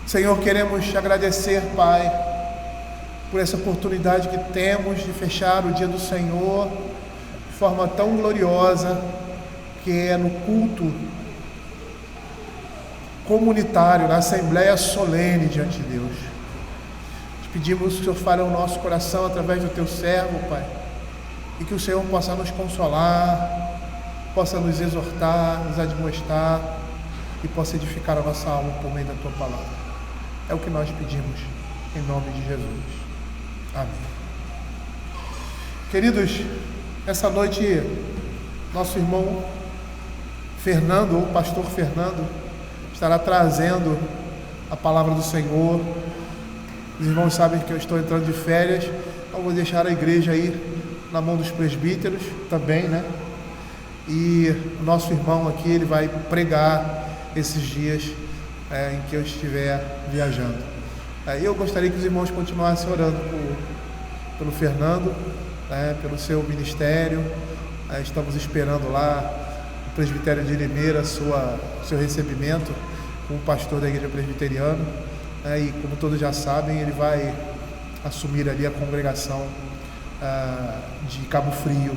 Senhor, queremos te agradecer, Pai, por essa oportunidade que temos de fechar o dia do Senhor de forma tão gloriosa, que é no culto comunitário, na assembleia solene diante de Deus. Te pedimos que o Senhor fale ao nosso coração através do teu servo, Pai, e que o Senhor possa nos consolar, possa nos exortar, nos admoestar e possa edificar a nossa alma por meio da tua palavra. É o que nós pedimos, em nome de Jesus. Amém. Queridos, essa noite, nosso irmão Fernando, ou pastor Fernando, estará trazendo a palavra do Senhor. Os irmãos sabem que eu estou entrando de férias, então vou deixar a igreja aí na mão dos presbíteros também, né? E o nosso irmão aqui, ele vai pregar esses dias em que eu estiver viajando. Eu gostaria que os irmãos continuassem orando pelo Fernando, pelo seu ministério. Estamos esperando lá no presbitério de Limeira seu recebimento como pastor da igreja presbiteriana, e como todos já sabem, ele vai assumir ali a congregação de Cabo Frio,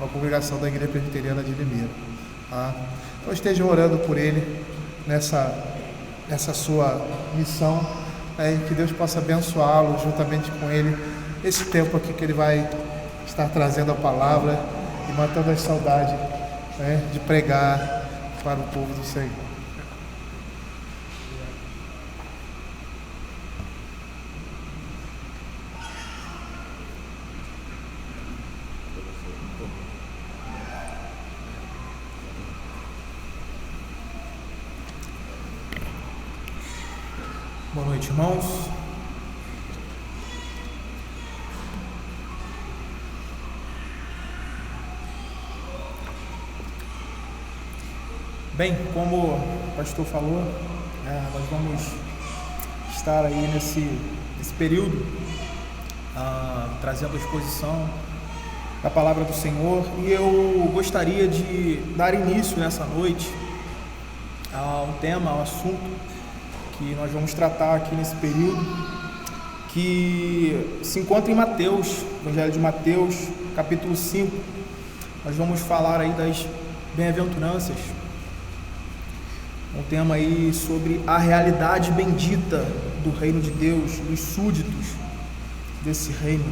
a congregação da igreja presbiteriana de Limeira, tá? Então estejam orando por ele nessa sua missão, e que Deus possa abençoá-lo juntamente com ele esse tempo aqui que ele vai estar trazendo a palavra e matando as saudades, de pregar para o povo do Senhor. Boa noite, irmãos. Bem, como o pastor falou, nós vamos estar aí nesse período trazendo a exposição da palavra do Senhor, e eu gostaria de dar início nessa noite a um tema, a um assunto que nós vamos tratar aqui nesse período, que se encontra em Mateus, Evangelho de Mateus, capítulo 5. Nós vamos falar aí das bem-aventuranças, um tema aí sobre a realidade bendita do reino de Deus, dos súditos desse reino.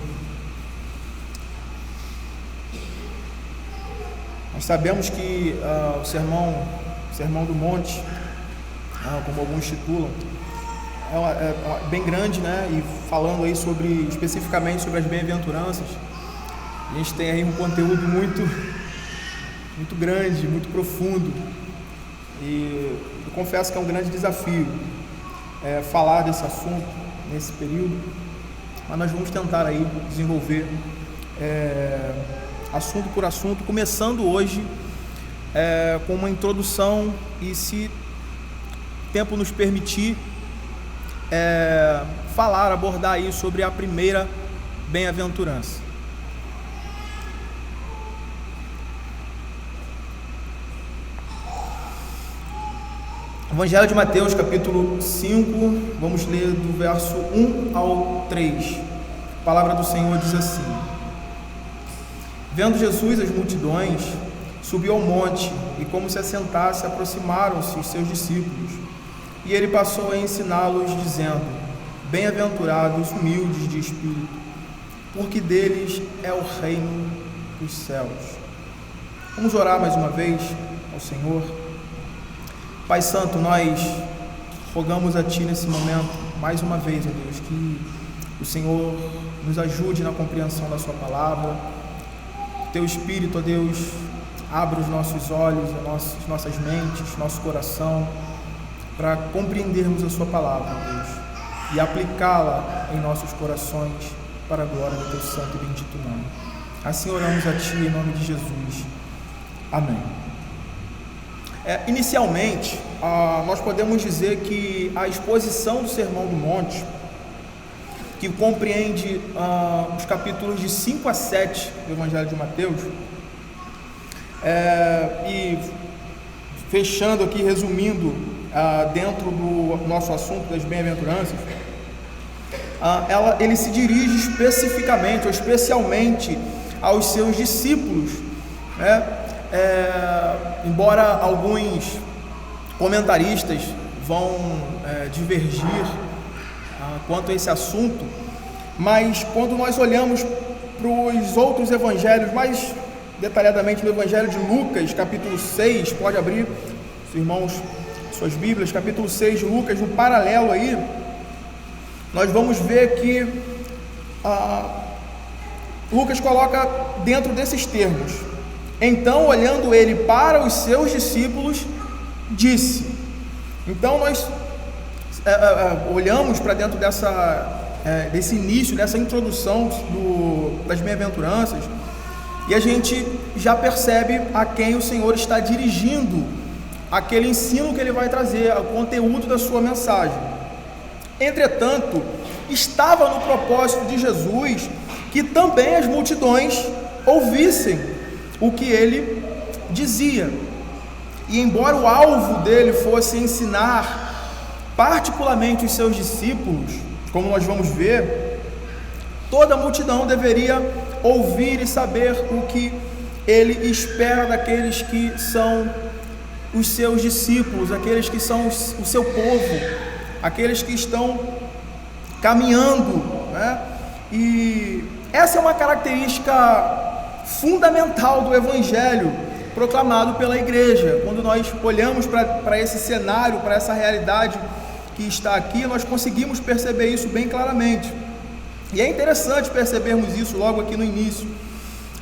Nós sabemos que o Sermão do Monte, como alguns titulam, é bem grande, né? E falando aí especificamente sobre as bem-aventuranças, a gente tem aí um conteúdo muito grande, muito profundo, e eu confesso que é um grande desafio falar desse assunto nesse período, mas nós vamos tentar aí desenvolver assunto por assunto, começando hoje com uma introdução, e se o tempo nos permitir, abordar aí sobre a primeira bem-aventurança. Evangelho de Mateus, capítulo 5, vamos ler do verso 1 ao 3. A palavra do Senhor diz assim: Vendo Jesus as multidões, subiu ao monte, e como se assentasse, aproximaram-se os seus discípulos. E ele passou a ensiná-los, dizendo: Bem-aventurados os humildes de espírito, porque deles é o reino dos céus. Vamos orar mais uma vez ao Senhor. Pai Santo, nós rogamos a Ti nesse momento, mais uma vez, ó Deus, que o Senhor nos ajude na compreensão da Sua palavra. Teu Espírito, ó Deus, abra os nossos olhos, as nossas mentes, nosso coração, para compreendermos a Sua palavra, Deus, e aplicá-la em nossos corações para a glória do Teu santo e bendito nome. Assim oramos a Ti, em nome de Jesus. Amém. Inicialmente, nós podemos dizer que a exposição do Sermão do Monte, que compreende os capítulos de 5 a 7 do Evangelho de Mateus, e fechando aqui, resumindo dentro do nosso assunto das bem-aventuranças, ele se dirige especificamente ou especialmente aos seus discípulos, né? Embora alguns comentaristas vão divergir quanto a esse assunto, mas quando nós olhamos para os outros evangelhos, mais detalhadamente no Evangelho de Lucas, capítulo 6, pode abrir, os irmãos, suas Bíblias, capítulo 6 de Lucas, no paralelo aí, nós vamos ver que Lucas coloca dentro desses termos: então, olhando ele para os seus discípulos, disse. Então nós olhamos para dentro desse início, dessa introdução das bem-aventuranças, e a gente já percebe a quem o Senhor está dirigindo aquele ensino que ele vai trazer, o conteúdo da sua mensagem. Entretanto, estava no propósito de Jesus que também as multidões ouvissem o que ele dizia. E embora o alvo dele fosse ensinar particularmente os seus discípulos, como nós vamos ver, toda a multidão deveria ouvir e saber o que ele espera daqueles que são os seus discípulos, aqueles que são o seu povo, aqueles que estão caminhando, né? E essa é uma característica fundamental do Evangelho proclamado pela igreja. Quando nós olhamos para esse cenário, para essa realidade que está aqui, nós conseguimos perceber isso bem claramente. E é interessante percebermos isso logo aqui no início,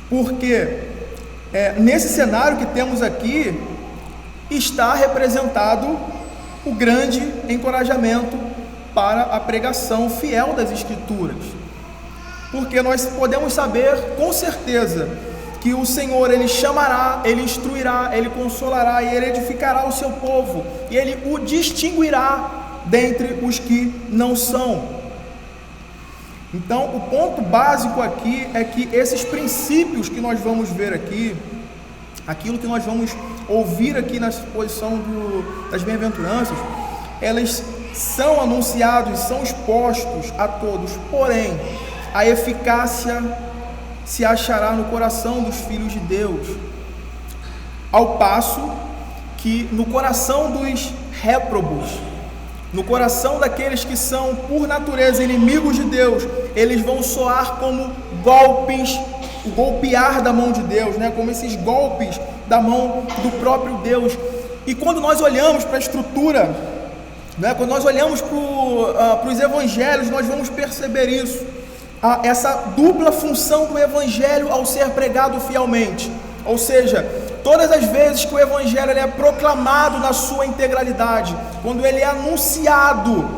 porque nesse cenário que temos aqui está representado o grande encorajamento para a pregação fiel das Escrituras, porque nós podemos saber com certeza que o Senhor, ele chamará, ele instruirá, ele consolará e ele edificará o seu povo, e ele o distinguirá dentre os que não são. Então, o ponto básico aqui é que esses princípios que nós vamos ver aqui, aquilo que nós vamos ouvir aqui na exposição das bem-aventuranças, elas são anunciados, são expostos a todos, porém, a eficácia se achará no coração dos filhos de Deus, ao passo que no coração dos réprobos, no coração daqueles que são por natureza inimigos de Deus, eles vão soar como golpes, o golpear da mão de Deus, né? Como esses golpes da mão do próprio Deus. E quando nós olhamos para a estrutura, né? Quando nós olhamos para os evangelhos, nós vamos perceber isso, essa dupla função do evangelho ao ser pregado fielmente. Ou seja, todas as vezes que o evangelho ele é proclamado na sua integralidade, quando ele é anunciado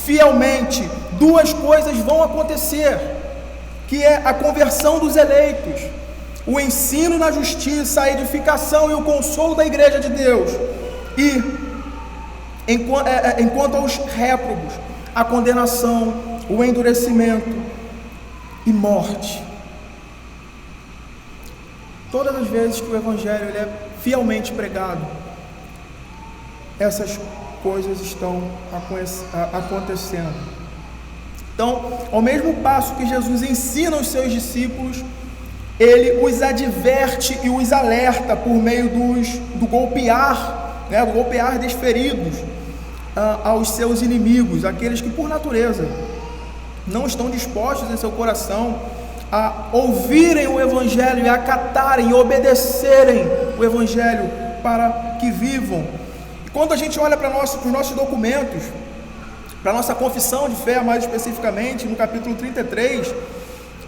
fielmente, duas coisas vão acontecer, que é a conversão dos eleitos, o ensino na justiça, a edificação e o consolo da igreja de Deus, e enquanto aos réprobos, a condenação, o endurecimento e morte. Todas as vezes que o evangelho ele é fielmente pregado, essas coisas estão acontecendo. Então, ao mesmo passo que Jesus ensina os seus discípulos, ele os adverte e os alerta por meio do golpear, né, do golpear desferidos aos seus inimigos, aqueles que por natureza não estão dispostos em seu coração a ouvirem o evangelho e acatarem e obedecerem o evangelho para que vivam. E quando a gente olha para os nossos documentos, para a nossa confissão de fé, mais especificamente no capítulo 33,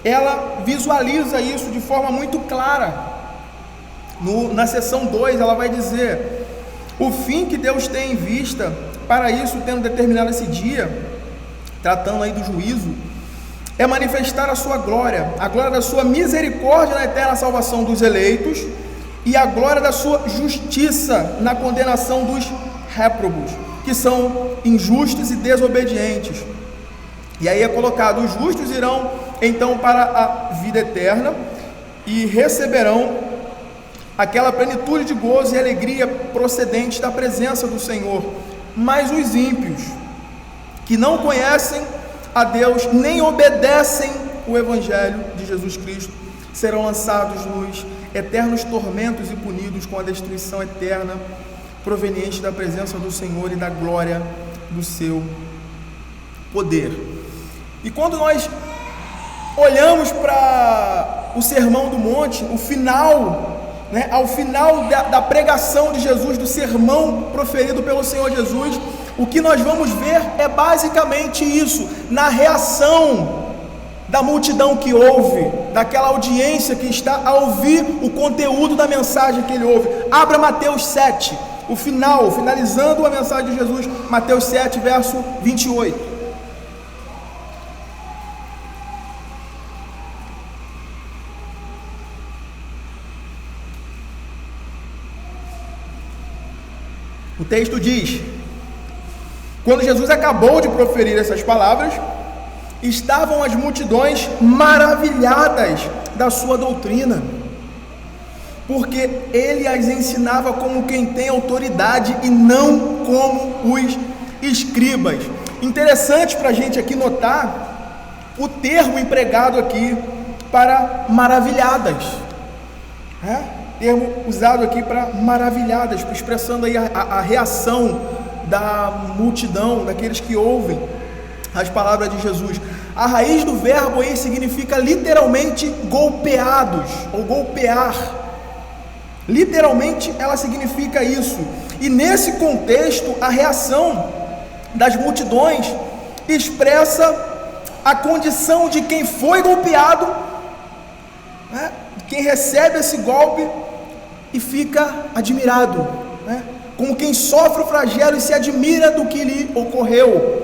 ela visualiza isso de forma muito clara. Na seção 2 ela vai dizer: o fim que Deus tem em vista, para isso tendo determinado esse dia, tratando aí do juízo, é manifestar a sua glória, a glória da sua misericórdia na eterna salvação dos eleitos, e a glória da sua justiça na condenação dos réprobos, que são injustos e desobedientes. E aí é colocado: os justos irão então para a vida eterna e receberão aquela plenitude de gozo e alegria procedente da presença do Senhor. mas os ímpios, que não conhecem a Deus, nem obedecem o Evangelho de Jesus Cristo, serão lançados nos eternos tormentos e punidos com a destruição eterna, proveniente da presença do Senhor e da glória do seu poder. E quando nós olhamos para o Sermão do Monte, o final, ao final da pregação de Jesus, do sermão proferido pelo Senhor Jesus, o que nós vamos ver é basicamente isso, na reação da multidão que ouve, daquela audiência que está a ouvir o conteúdo da mensagem que ele ouve. Abra Mateus 7, o final, finalizando a mensagem de Jesus, Mateus 7, verso 28. O texto diz: quando Jesus acabou de proferir essas palavras, estavam as multidões maravilhadas da sua doutrina, porque ele as ensinava como quem tem autoridade e não como os escribas. Interessante para a gente aqui notar o termo empregado aqui para maravilhadas, termo usado aqui para maravilhadas, expressando aí a reação da multidão, daqueles que ouvem as palavras de Jesus. A raiz do verbo aí significa literalmente golpeados, ou golpear. Literalmente ela significa isso. E nesse contexto, a reação das multidões expressa a condição de quem foi golpeado, quem recebe esse golpe e fica admirado, como quem sofre o flagelo e se admira do que lhe ocorreu,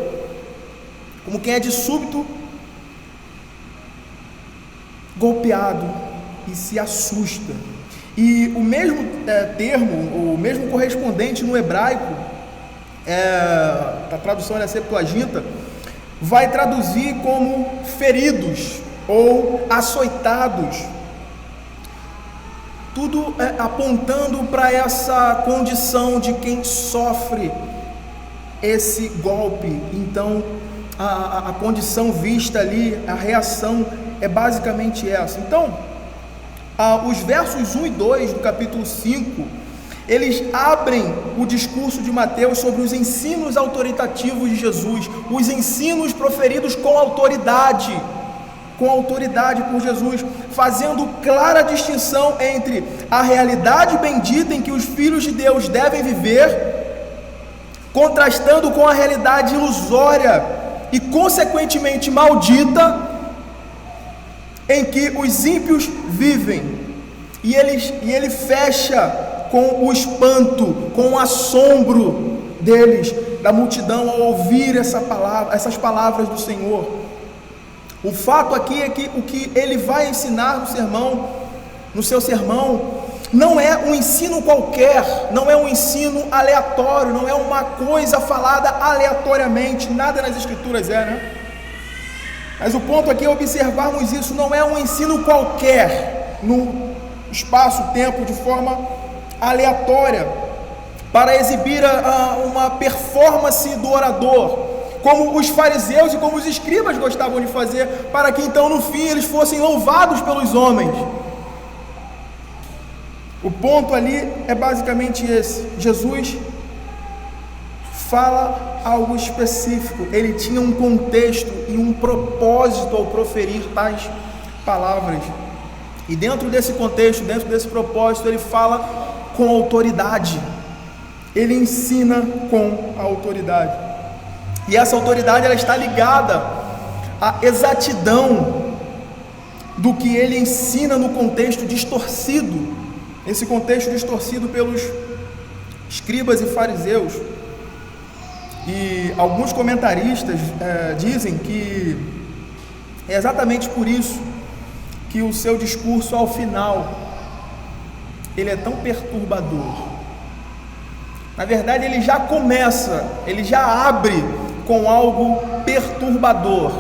como quem é de súbito golpeado e se assusta. E o mesmo termo, o mesmo correspondente no hebraico, a tradução da Septuaginta, vai traduzir como feridos ou açoitados, tudo apontando para essa condição de quem sofre esse golpe. Então a condição vista ali, a reação é basicamente essa. Então os versos 1 e 2 do capítulo 5, eles abrem o discurso de Mateus sobre os ensinos autoritativos de Jesus, os ensinos proferidos com autoridade por Jesus, fazendo clara distinção entre a realidade bendita em que os filhos de Deus devem viver, contrastando com a realidade ilusória e consequentemente maldita em que os ímpios vivem. E ele fecha com o espanto, com o assombro deles, da multidão, ao ouvir essas palavras do Senhor. O fato aqui é que o que ele vai ensinar no seu sermão, não é um ensino qualquer, não é um ensino aleatório, não é uma coisa falada aleatoriamente, nada nas escrituras mas o ponto aqui é observarmos isso, não é um ensino qualquer, no espaço-tempo, de forma aleatória, para exibir uma performance do orador, como os fariseus e como os escribas gostavam de fazer, para que então no fim eles fossem louvados pelos homens. O ponto ali é basicamente esse: Jesus fala algo específico, ele tinha um contexto e um propósito ao proferir tais palavras, e dentro desse contexto, dentro desse propósito, ele fala com autoridade, ele ensina com a autoridade. E essa autoridade, ela está ligada à exatidão do que ele ensina no contexto distorcido, esse contexto distorcido pelos escribas e fariseus. E alguns comentaristas dizem que é exatamente por isso que o seu discurso ao final, ele é tão perturbador. Na verdade, ele já começa, ele já abre com algo perturbador,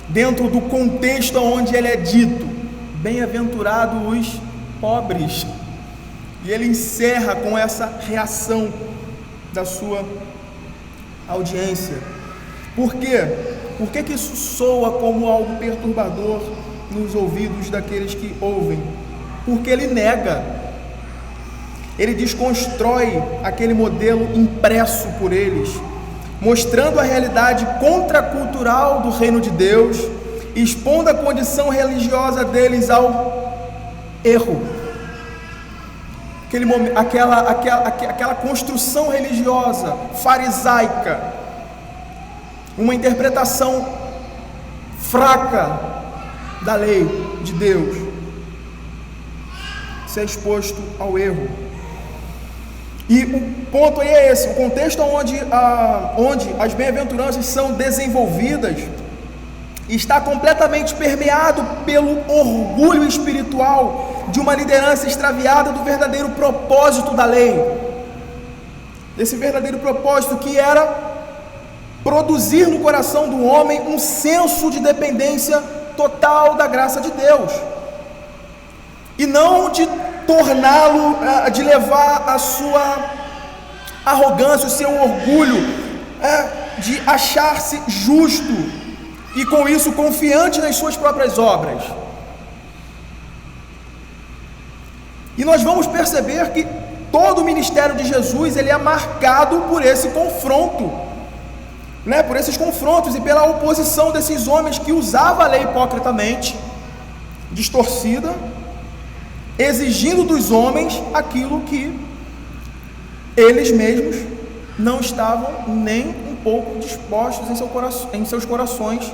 dentro do contexto onde ele é dito: bem-aventurados os pobres. E ele encerra com essa reação da sua audiência. Por quê? Por que isso soa como algo perturbador nos ouvidos daqueles que ouvem? Porque ele nega, ele desconstrói aquele modelo impresso por eles, mostrando a realidade contracultural do reino de Deus, expondo a condição religiosa deles ao erro. Aquela construção religiosa farisaica, uma interpretação fraca da lei de Deus, ser exposto ao erro. E o ponto aí é esse: o contexto onde as bem-aventuranças são desenvolvidas está completamente permeado pelo orgulho espiritual de uma liderança extraviada do verdadeiro propósito da lei, desse verdadeiro propósito que era produzir no coração do homem um senso de dependência total da graça de Deus, e não de torná-lo, de levar a sua arrogância, o seu orgulho, de achar-se justo e com isso confiante nas suas próprias obras. E nós vamos perceber que todo o ministério de Jesus ele é marcado por esse confronto, por esses confrontos e pela oposição desses homens que usavam a lei hipocritamente, distorcida, exigindo dos homens aquilo que eles mesmos não estavam nem um pouco dispostos em seus corações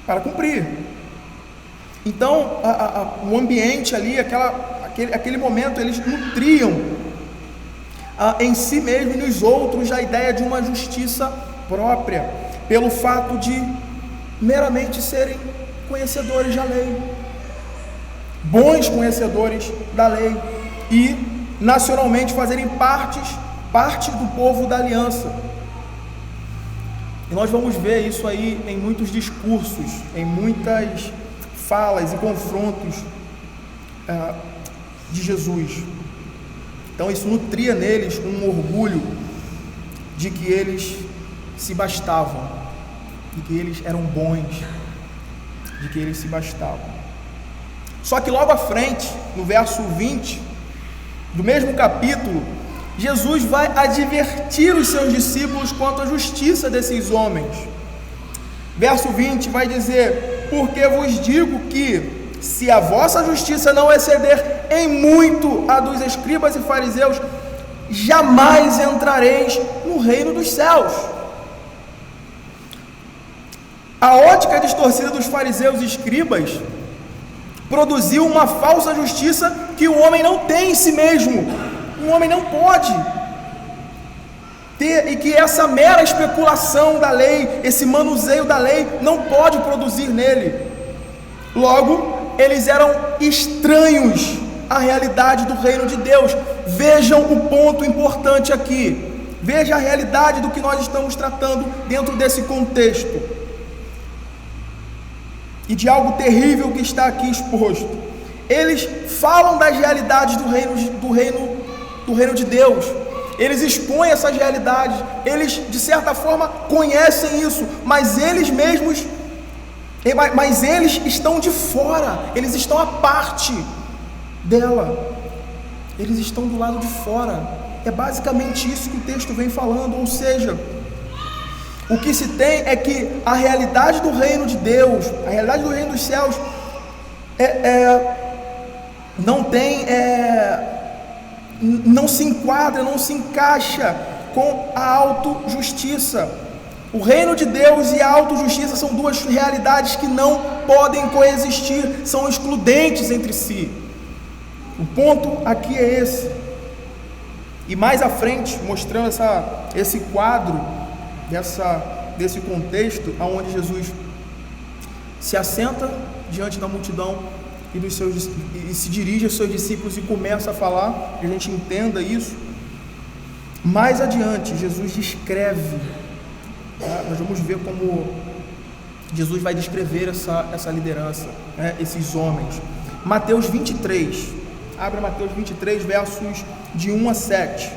para cumprir. Então, o ambiente ali, aquele momento, eles nutriam em si mesmo e nos outros a ideia de uma justiça própria, pelo fato de meramente serem conhecedores da lei, bons conhecedores da lei, e nacionalmente fazerem parte do povo da aliança. E nós vamos ver isso aí em muitos discursos, em muitas falas e confrontos de Jesus. Então isso nutria neles um orgulho de que eles se bastavam, de que eles eram bons, de que eles se bastavam. Só que logo à frente, no verso 20 do mesmo capítulo, Jesus vai advertir os seus discípulos quanto à justiça desses homens. Verso 20 vai dizer: porque vos digo que, se a vossa justiça não exceder em muito a dos escribas e fariseus, jamais entrareis no reino dos céus. A ótica distorcida dos fariseus e escribas produziu uma falsa justiça que o homem não tem em si mesmo. O homem não pode ter, e que essa mera especulação da lei, esse manuseio da lei, não pode produzir nele. Logo, eles eram estranhos à realidade do reino de Deus. Vejam o ponto importante aqui. Veja a realidade do que nós estamos tratando dentro desse contexto e de algo terrível que está aqui exposto. Eles falam das realidades do reino de Deus. Eles expõem essas realidades. Eles, de certa forma, conhecem isso, mas eles mesmos, eles estão de fora. Eles estão à parte dela. Eles estão do lado de fora. É basicamente isso que o texto vem falando. Ou seja, o que se tem é que a realidade do reino de Deus, a realidade do reino dos céus, não se enquadra, não se encaixa com a autojustiça. O reino de Deus e a autojustiça são duas realidades que não podem coexistir, são excludentes entre si. O ponto aqui é esse. E mais à frente, mostrando esse quadro desse contexto, onde Jesus se assenta diante da multidão e se dirige aos seus discípulos e começa a falar, que a gente entenda isso. Mais adiante, Jesus descreve, nós vamos ver como Jesus vai descrever essa liderança, esses homens. Mateus 23, abre Mateus 23, versos de 1 a 7.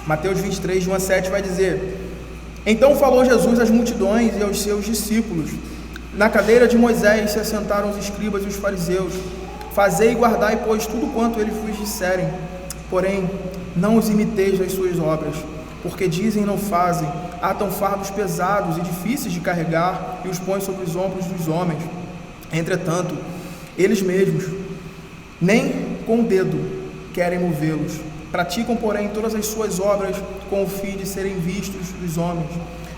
Mateus 23, de 1 a 7 vai dizer: Então falou Jesus às multidões e aos seus discípulos: Na cadeira de Moisés se assentaram os escribas e os fariseus. Fazei e guardai, pois, tudo quanto eles vos disserem. Porém, não os imiteis das suas obras, porque dizem e não fazem, atam fardos pesados e difíceis de carregar e os põem sobre os ombros dos homens. Entretanto, eles mesmos nem com o dedo querem movê-los. Praticam, porém, todas as suas obras com o fim de serem vistos dos homens,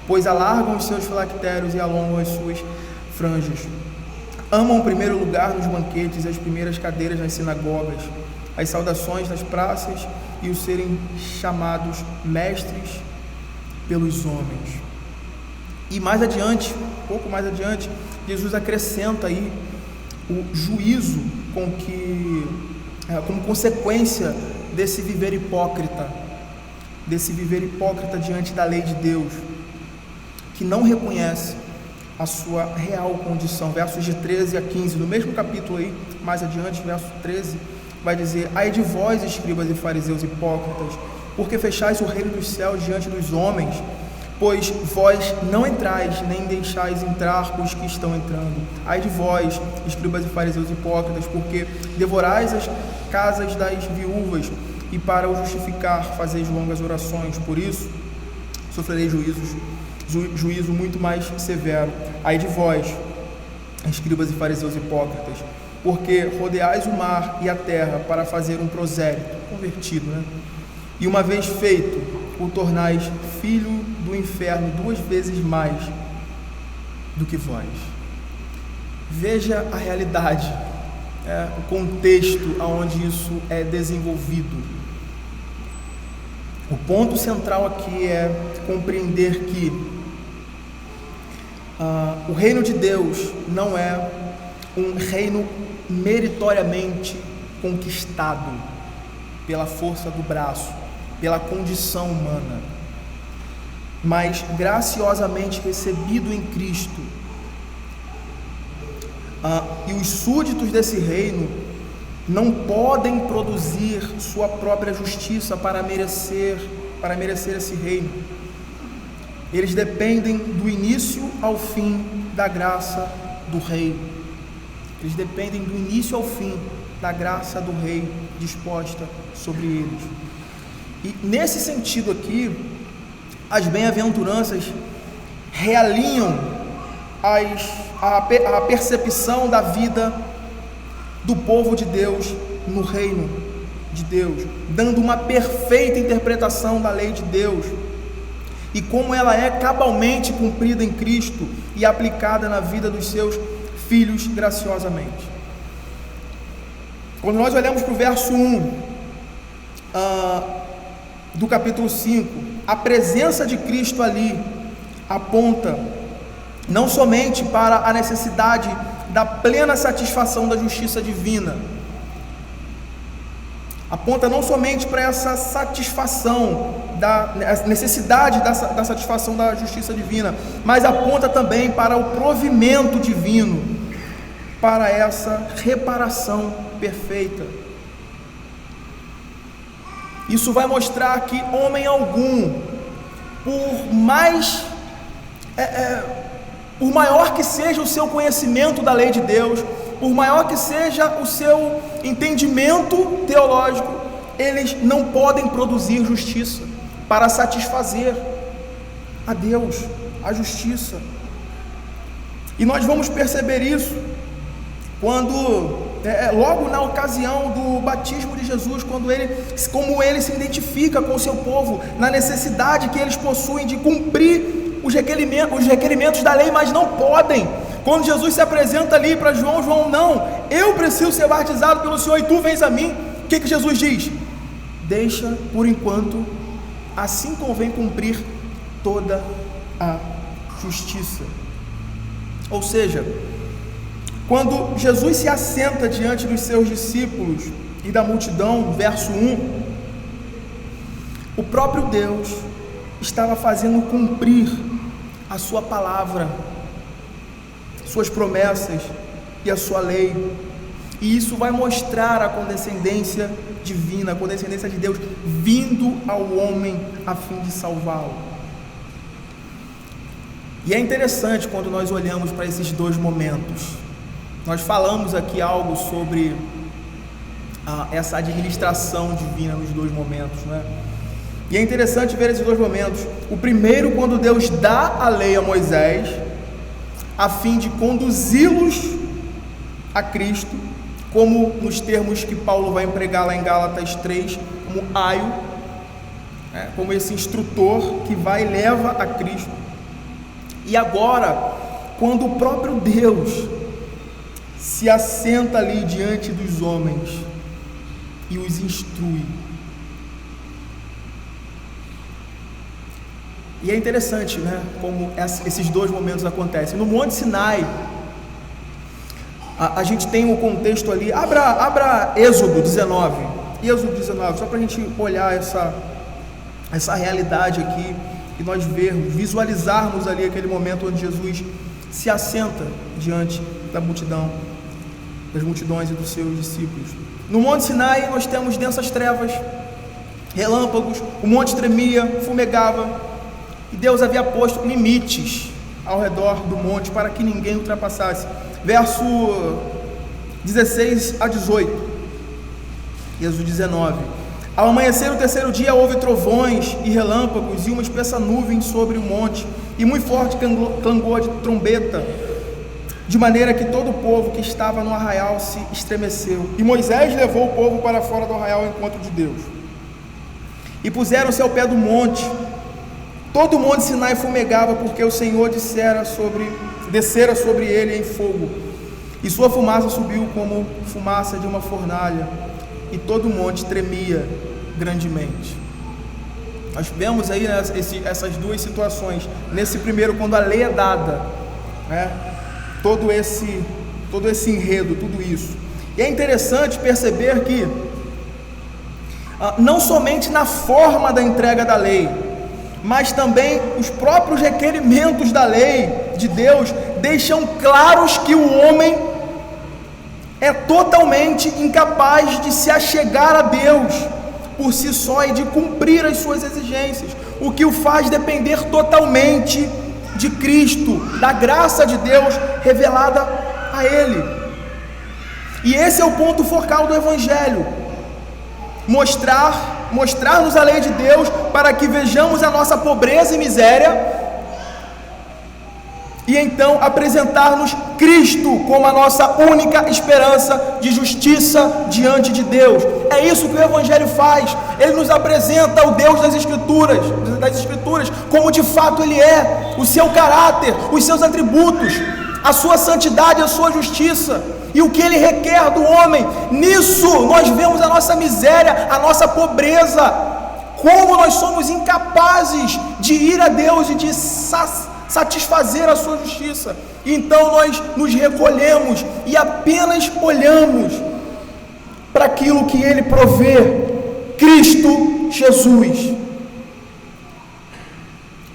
pois alargam os seus filactérios e alongam as suas franjas. Amam o primeiro lugar nos banquetes e as primeiras cadeiras nas sinagogas, as saudações nas praças e os serem chamados mestres pelos homens. E mais adiante, um pouco mais adiante, Jesus acrescenta aí o juízo como consequência desse viver hipócrita diante da lei de Deus, que não reconhece a sua real condição. Versos de 13 a 15, no mesmo capítulo aí, mais adiante, verso 13, vai dizer: Ai de vós, escribas e fariseus hipócritas, porque fechais o reino dos céus diante dos homens, pois vós não entrais, nem deixais entrar os que estão entrando. Ai de vós, escribas e fariseus hipócritas, porque devorais as casas das viúvas, e para o justificar fazeis longas orações. Por isso sofrereis juízo muito mais severo. Ai de vós, escribas e fariseus hipócritas, porque rodeais o mar e a terra para fazer um prosélito, convertido, e uma vez feito, o tornais filho do inferno 2 vezes mais do que vós. Veja a realidade, o contexto aonde isso é desenvolvido. O ponto central aqui é compreender que o reino de Deus não é um reino meritoriamente conquistado pela força do braço, pela condição humana, mas graciosamente recebido em Cristo. E os súditos desse reino não podem produzir sua própria justiça para merecer esse reino. Eles dependem do início ao fim da graça do Rei. Eles dependem do início ao fim da graça do Rei disposta sobre eles. E nesse sentido aqui, as bem-aventuranças realinham a percepção da vida do povo de Deus no reino de Deus, dando uma perfeita interpretação da lei de Deus e como ela é cabalmente cumprida em Cristo e aplicada na vida dos seus filhos graciosamente. Quando nós olhamos para o verso 1 do capítulo 5, a presença de Cristo ali aponta não somente para a necessidade da plena satisfação da justiça divina, aponta não somente para essa satisfação, da necessidade da satisfação da justiça divina, mas aponta também para o provimento divino, para essa reparação perfeita. Isso vai mostrar que homem algum, por maior que seja o seu conhecimento da lei de Deus, por maior que seja o seu entendimento teológico, eles não podem produzir justiça para satisfazer a Deus, a justiça. E nós vamos perceber isso quando, logo na ocasião do batismo de Jesus, como ele se identifica com o seu povo, na necessidade que eles possuem de cumprir os requerimentos da lei, mas não podem. Quando Jesus se apresenta ali para João, não, eu preciso ser batizado pelo Senhor e tu vens a mim. O que Jesus diz? Deixa por enquanto, assim convém cumprir toda a justiça. Ou seja, quando Jesus se assenta diante dos seus discípulos e da multidão, verso 1, o próprio Deus estava fazendo cumprir a sua palavra, suas promessas e a sua lei, e isso vai mostrar a condescendência divina, a condescendência de Deus vindo ao homem a fim de salvá-lo. E é interessante quando nós olhamos para esses dois momentos. Nós falamos aqui algo sobre essa administração divina nos dois momentos, né? E é interessante ver esses dois momentos. O primeiro, quando Deus dá a lei a Moisés, a fim de conduzi-los a Cristo, como nos termos que Paulo vai empregar lá em Gálatas 3, como aio, como esse instrutor que vai e leva a Cristo. E agora, quando o próprio Deus se assenta ali diante dos homens e os instrui. E é interessante, né, como esses dois momentos acontecem. No Monte Sinai, a gente tem o contexto ali. Abra Êxodo 19, só para a gente olhar essa realidade aqui, e nós vermos, visualizarmos ali aquele momento onde Jesus se assenta diante da multidão, das multidões e dos seus discípulos. No Monte Sinai nós temos densas trevas, relâmpagos, o monte tremia, fumegava, e Deus havia posto limites ao redor do monte para que ninguém ultrapassasse. Verso 16 a 18, Êxodo 19. Ao amanhecer o terceiro dia houve trovões e relâmpagos e uma espessa nuvem sobre o monte, e muito forte clangor de trombeta, de maneira que todo o povo que estava no arraial se estremeceu. E Moisés levou o povo para fora do arraial ao encontro de Deus. E puseram-se ao pé do monte. Todo o monte Sinai fumegava, porque o Senhor descera sobre ele em fogo, e sua fumaça subiu como fumaça de uma fornalha, e todo o monte tremia grandemente. Nós vemos aí essas duas situações. Nesse primeiro, quando a lei é dada, né, todo esse enredo, tudo isso. E é interessante perceber que não somente na forma da entrega da lei, mas também os próprios requerimentos da lei de Deus deixam claros que o homem é totalmente incapaz de se achegar a Deus por si só e de cumprir as suas exigências, o que o faz depender totalmente de Cristo, da graça de Deus revelada a Ele. E esse é o ponto focal do Evangelho: mostrar-nos a lei de Deus para que vejamos a nossa pobreza e miséria, e então apresentar-nos Cristo como a nossa única esperança de justiça diante de Deus. É isso que o Evangelho faz. Ele nos apresenta o Deus das Escrituras como de fato Ele é, o seu caráter, os seus atributos, a sua santidade, a sua justiça, e o que Ele requer do homem. Nisso nós vemos a nossa miséria, a nossa pobreza, como nós somos incapazes de ir a Deus e de satisfazer a sua justiça. Então nós nos recolhemos e apenas olhamos para aquilo que Ele provê, Cristo Jesus.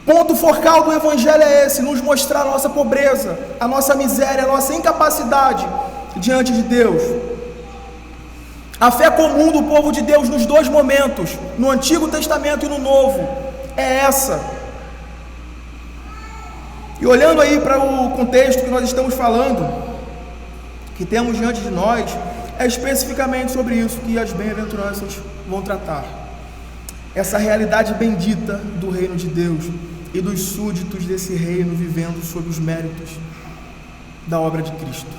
Ponto focal do Evangelho é esse: nos mostrar a nossa pobreza, a nossa miséria, a nossa incapacidade diante de Deus. A fé comum do povo de Deus nos dois momentos, no Antigo Testamento e no Novo, é essa. E olhando aí para o contexto que nós estamos falando, que temos diante de nós, é especificamente sobre isso que as bem-aventuranças vão tratar. Essa realidade bendita do reino de Deus e dos súditos desse reino vivendo sob os méritos da obra de Cristo.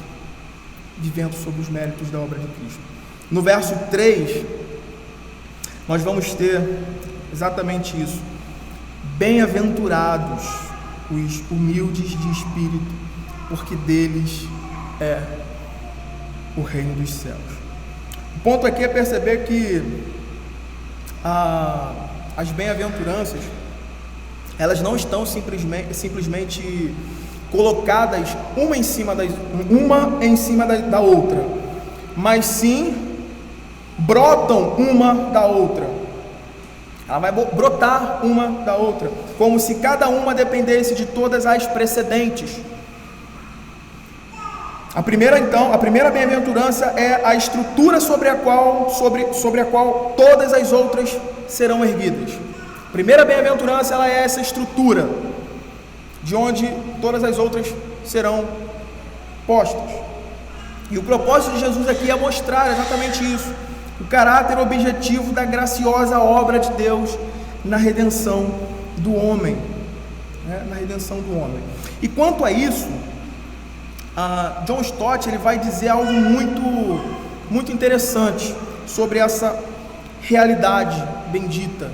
No verso 3, nós vamos ter exatamente isso: bem-aventurados os humildes de espírito, porque deles é o reino dos céus. O ponto aqui é perceber que as bem-aventuranças, elas não estão simplesmente colocadas uma em cima da outra, mas sim brotam uma da outra. Ela vai brotar uma da outra, como se cada uma dependesse de todas as precedentes. A primeira bem-aventurança é a estrutura sobre a qual todas as outras serão erguidas. A primeira bem-aventurança, ela é essa estrutura de onde todas as outras serão postas. E o propósito de Jesus aqui é mostrar exatamente isso, o caráter objetivo da graciosa obra de Deus na redenção do homem, na redenção do homem. E quanto a isso, John Stott ele vai dizer algo muito interessante sobre essa realidade bendita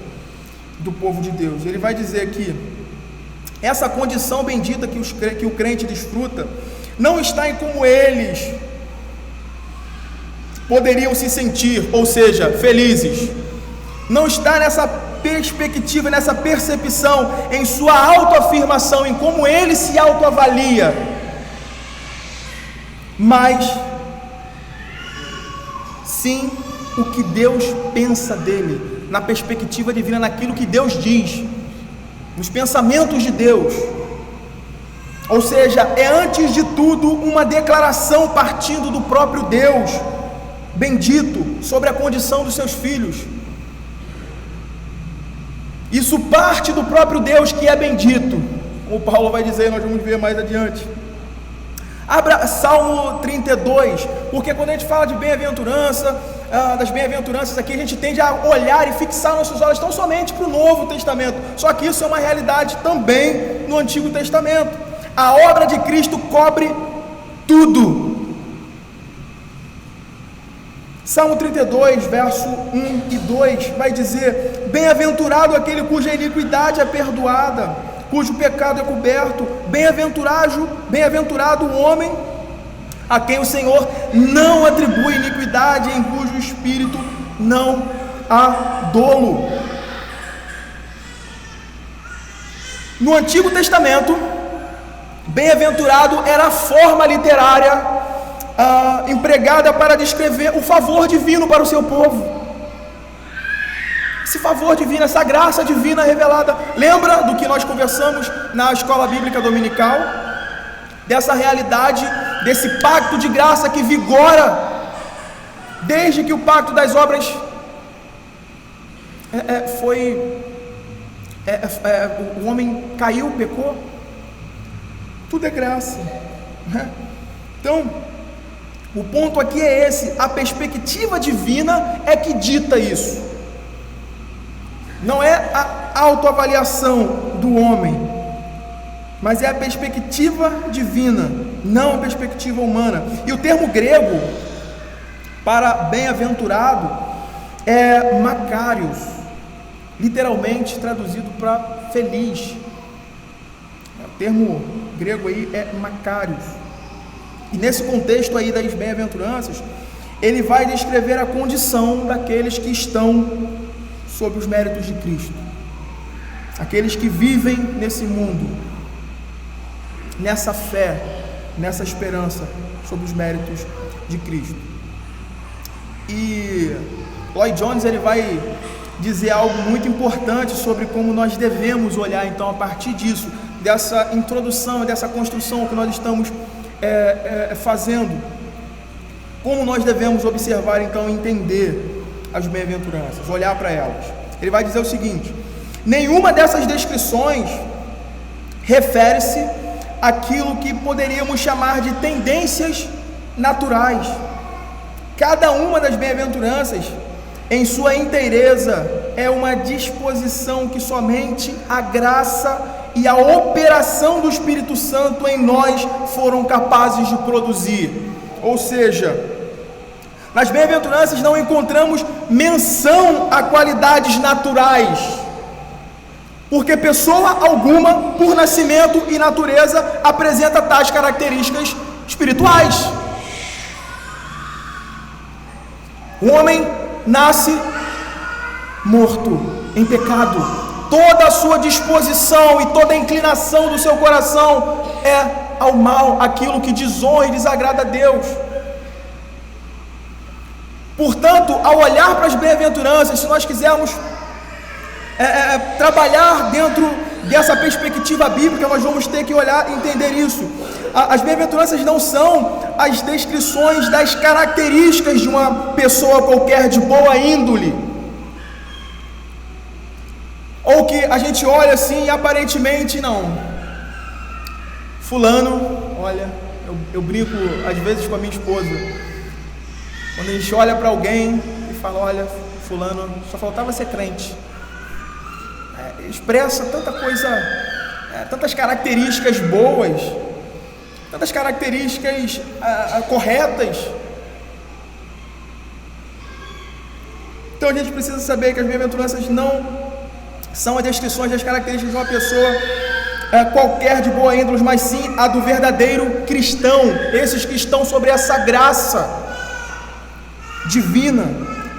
do povo de Deus. Ele vai dizer que essa condição bendita que o crente desfruta não está em como eles poderiam se sentir, ou seja, felizes. Não está nessa perspectiva, nessa percepção, em sua autoafirmação, em como ele se autoavalia, mas sim o que Deus pensa dele, na perspectiva divina, naquilo que Deus diz, nos pensamentos de Deus. Ou seja, é antes de tudo uma declaração partindo do próprio Deus bendito sobre a condição dos seus filhos. Isso parte do próprio Deus que é bendito, como Paulo vai dizer, nós vamos ver mais adiante. Abra Salmo 32, porque quando a gente fala de bem-aventurança, das bem-aventuranças aqui, a gente tende a olhar e fixar nossos olhos tão somente para o Novo Testamento, só que isso é uma realidade também no Antigo Testamento. A obra de Cristo cobre tudo. Salmo 32, verso 1 e 2 vai dizer: bem-aventurado aquele cuja iniquidade é perdoada, cujo pecado é coberto. Bem-aventurado o homem a quem o Senhor não atribui iniquidade, em cujo espírito não há dolo. No Antigo Testamento, bem-aventurado era a forma literária empregada para descrever o favor divino para o seu povo. Esse favor divino, essa graça divina revelada. Lembra do que nós conversamos na escola bíblica dominical? Dessa realidade, desse pacto de graça que vigora desde que o pacto das obras o homem caiu, pecou. Tudo é graça, né? Então, o ponto aqui é esse: a perspectiva divina é que dita isso. Não é a autoavaliação do homem, mas é a perspectiva divina, não a perspectiva humana. E o termo grego para bem-aventurado é makarios, literalmente traduzido para feliz. O termo grego aí é makarios. E nesse contexto aí das bem-aventuranças, ele vai descrever a condição daqueles que estão sob os méritos de Cristo, aqueles que vivem nesse mundo, nessa fé, nessa esperança, sob os méritos de Cristo. E Lloyd Jones ele vai dizer algo muito importante sobre como nós devemos olhar, então, a partir disso, dessa introdução, dessa construção que nós estamos fazendo, como nós devemos observar, então, entender as bem-aventuranças, olhar para elas. Ele vai dizer o seguinte: nenhuma dessas descrições refere-se àquilo que poderíamos chamar de tendências naturais. Cada uma das bem-aventuranças, em sua inteireza, é uma disposição que somente a graça e a operação do Espírito Santo em nós foram capazes de produzir. Ou seja, nas bem-aventuranças não encontramos menção a qualidades naturais, porque pessoa alguma, por nascimento e natureza, apresenta tais características espirituais. O homem nasce morto em pecado. Toda a sua disposição e toda a inclinação do seu coração é ao mal, aquilo que desonra e desagrada a Deus. Portanto, ao olhar para as bem-aventuranças, se nós quisermos trabalhar dentro dessa perspectiva bíblica, nós vamos ter que olhar e entender isso. As bem-aventuranças não são as descrições das características de uma pessoa qualquer de boa índole, ou que a gente olha assim e aparentemente não. Fulano, olha, eu brinco às vezes com a minha esposa, quando a gente olha para alguém e fala, olha, fulano, só faltava ser crente, expressa tanta coisa, tantas características boas, tantas características corretas. Então a gente precisa saber que as bem-aventuranças não são as descrições das características de uma pessoa qualquer de boa índole, mas sim a do verdadeiro cristão, esses que estão sobre essa graça divina,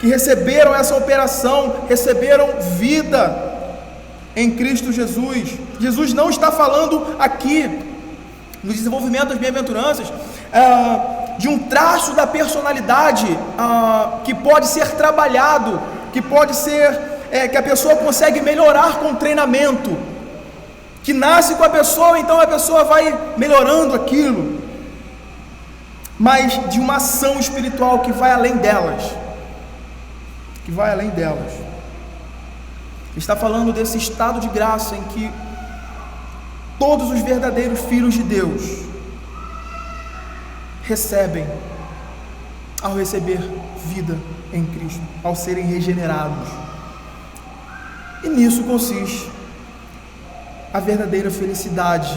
que receberam essa operação, receberam vida em Cristo Jesus. Jesus não está falando aqui, no desenvolvimento das bem-aventuranças, de um traço da personalidade que pode ser trabalhado, que pode ser, que a pessoa consegue melhorar com treinamento, que nasce com a pessoa, então a pessoa vai melhorando aquilo, mas de uma ação espiritual que vai além delas, Está falando desse estado de graça em que todos os verdadeiros filhos de Deus recebem ao receber vida em Cristo, ao serem regenerados. E nisso consiste a verdadeira felicidade,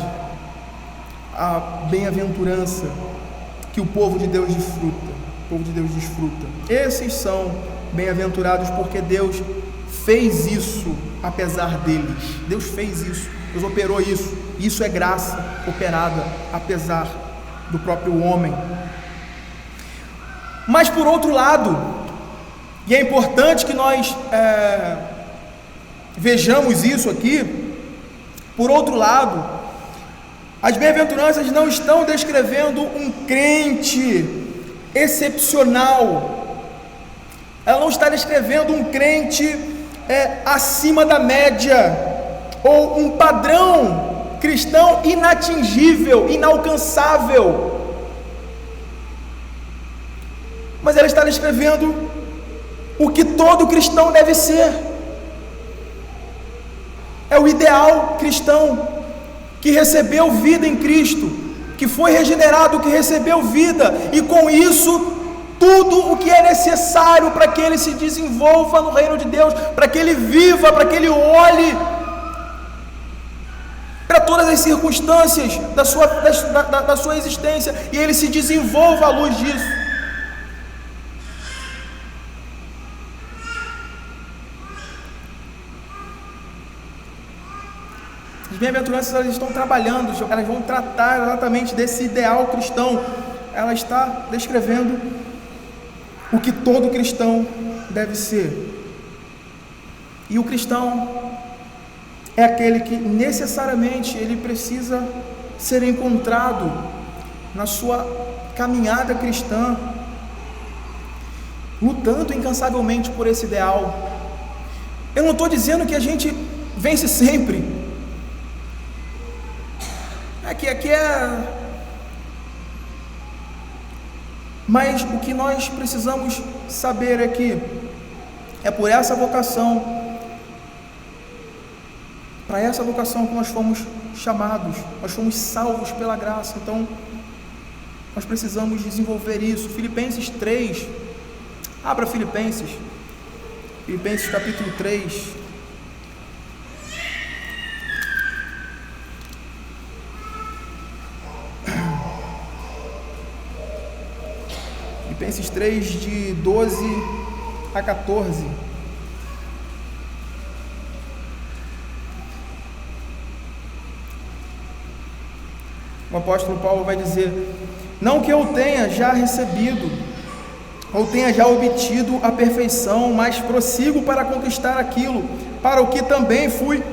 a bem-aventurança que o povo de Deus desfruta. Esses são bem-aventurados porque Deus fez isso apesar deles. Deus fez isso, Deus operou isso. Isso é graça operada apesar do próprio homem. Mas por outro lado, e é importante que nós vejamos isso aqui, por outro lado, as bem-aventuranças não estão descrevendo um crente excepcional, ela não está descrevendo um crente acima da média, ou um padrão cristão inatingível, inalcançável, mas ela está descrevendo o que todo cristão deve ser. É o ideal cristão, que recebeu vida em Cristo, que foi regenerado, que recebeu vida, e com isso, tudo o que é necessário para que ele se desenvolva no reino de Deus, para que ele viva, para que ele olhe para todas as circunstâncias da sua existência, e ele se desenvolva à luz disso. As bem-aventuranças, elas estão trabalhando, elas vão tratar exatamente desse ideal cristão. Ela está descrevendo o que todo cristão deve ser. E o cristão é aquele que necessariamente ele precisa ser encontrado na sua caminhada cristã, lutando incansavelmente por esse ideal. Eu não estou dizendo que a gente vence sempre. Aqui mas o que nós precisamos saber é que é por essa vocação, para essa vocação que nós fomos chamados, nós fomos salvos pela graça. Então nós precisamos desenvolver isso. Filipenses 3, abra Filipenses capítulo 3. Filipenses 3, de 12 a 14. O apóstolo Paulo vai dizer: não que eu tenha já recebido, ou tenha já obtido a perfeição, mas prossigo para conquistar aquilo, para o que também fui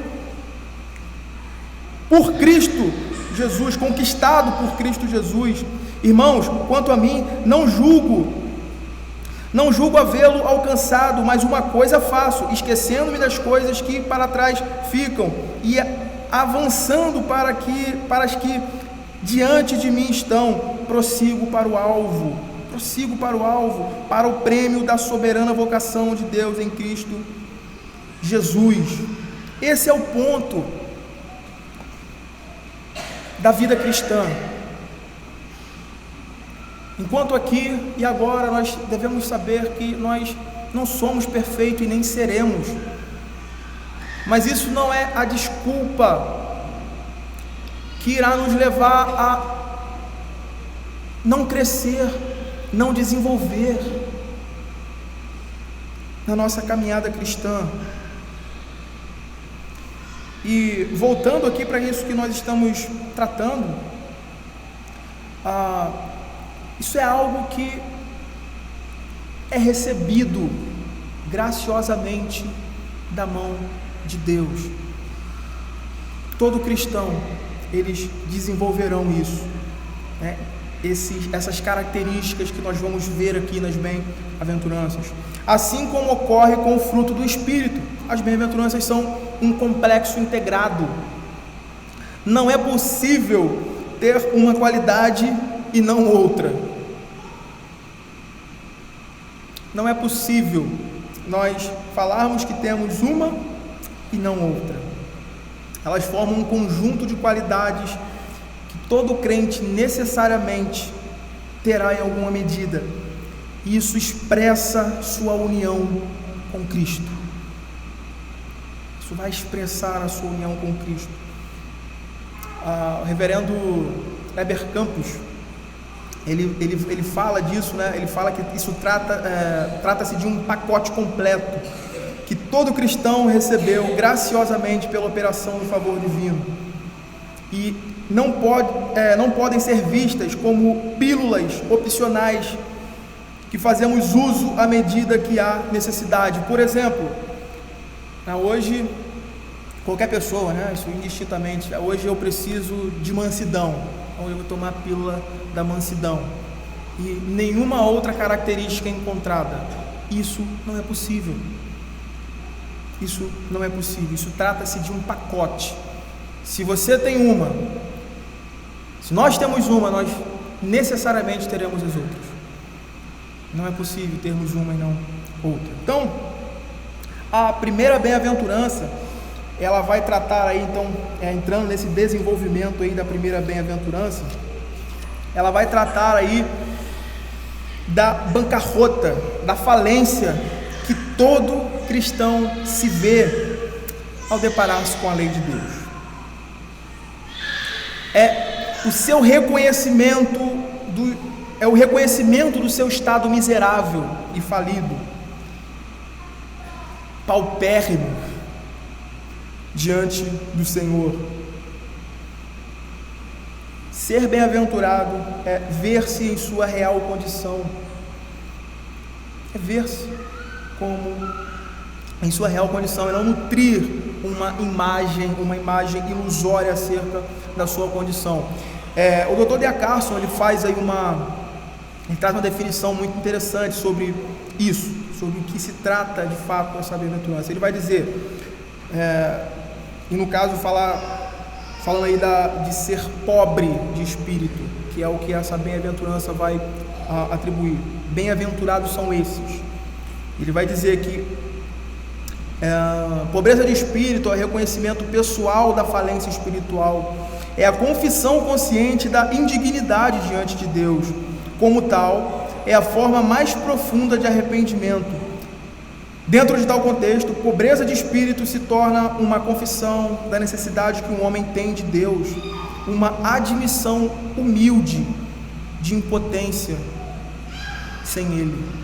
por Cristo Jesus, conquistado por Cristo Jesus. Irmãos, quanto a mim, não julgo havê-lo alcançado, mas uma coisa faço, esquecendo-me das coisas que para trás ficam, e avançando para as que diante de mim estão. prossigo para o alvo, para o prêmio da soberana vocação de Deus em Cristo Jesus. Esse é o ponto da vida cristã. Enquanto aqui e agora nós devemos saber que nós não somos perfeitos e nem seremos, mas isso não é a desculpa que irá nos levar a não crescer, não desenvolver na nossa caminhada cristã. E voltando aqui para isso que nós estamos tratando, isso é algo que é recebido graciosamente da mão de Deus. Todo cristão, eles desenvolverão isso, né? Essas características que nós vamos ver aqui nas bem-aventuranças, assim como ocorre com o fruto do Espírito. As bem-aventuranças são um complexo integrado. Não é possível ter uma qualidade e não outra. Não é possível nós falarmos que temos uma e não outra. Elas formam um conjunto de qualidades que todo crente necessariamente terá em alguma medida, e isso expressa sua união com Cristo. Isso vai expressar a sua união com Cristo. O reverendo Heber Campos, ele fala disso, né? Ele fala que isso trata-se de um pacote completo que todo cristão recebeu graciosamente pela operação do favor divino, e não podem ser vistas como pílulas opcionais que fazemos uso à medida que há necessidade. Por exemplo, hoje qualquer pessoa, né, isso indistintamente, hoje eu preciso de mansidão, então eu vou tomar a pílula da mansidão, e nenhuma outra característica encontrada. Isso não é possível. Isso não é possível. Isso trata-se de um pacote. Se você tem uma, se nós temos uma, nós necessariamente teremos as outras. Não é possível termos uma e não outra. Então, a primeira bem-aventurança, ela vai tratar aí, então, entrando nesse desenvolvimento aí da primeira bem-aventurança, ela vai tratar aí da bancarrota, da falência que todo cristão se vê ao deparar-se com a lei de Deus. É o reconhecimento do seu estado miserável e falido, paupérrimo diante do Senhor. Ser bem-aventurado é ver-se em sua real condição, é ver-se como em sua real condição, e não nutrir uma imagem ilusória acerca da sua condição. O Dr. D.A. Carson, ele traz uma definição muito interessante sobre isso, sobre o que se trata de fato essa bem-aventurança. Ele vai dizer, e no caso falando aí de ser pobre de espírito, que é o que essa bem-aventurança vai atribuir. Bem-aventurados são esses. Ele vai dizer que pobreza de espírito é o reconhecimento pessoal da falência espiritual, é a confissão consciente da indignidade diante de Deus. Como tal, é a forma mais profunda de arrependimento. Dentro de tal contexto, pobreza de espírito se torna uma confissão da necessidade que um homem tem de Deus, uma admissão humilde de impotência sem Ele.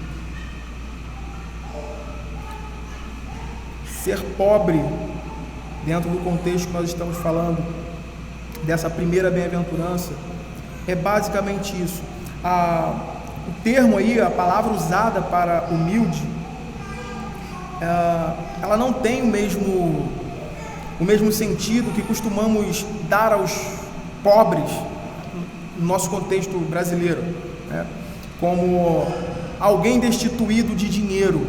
Ser pobre, dentro do contexto que nós estamos falando, dessa primeira bem-aventurança, é basicamente isso. O termo aí, a palavra usada para humilde, ela não tem o mesmo sentido que costumamos dar aos pobres no nosso contexto brasileiro, né? Como alguém destituído de dinheiro,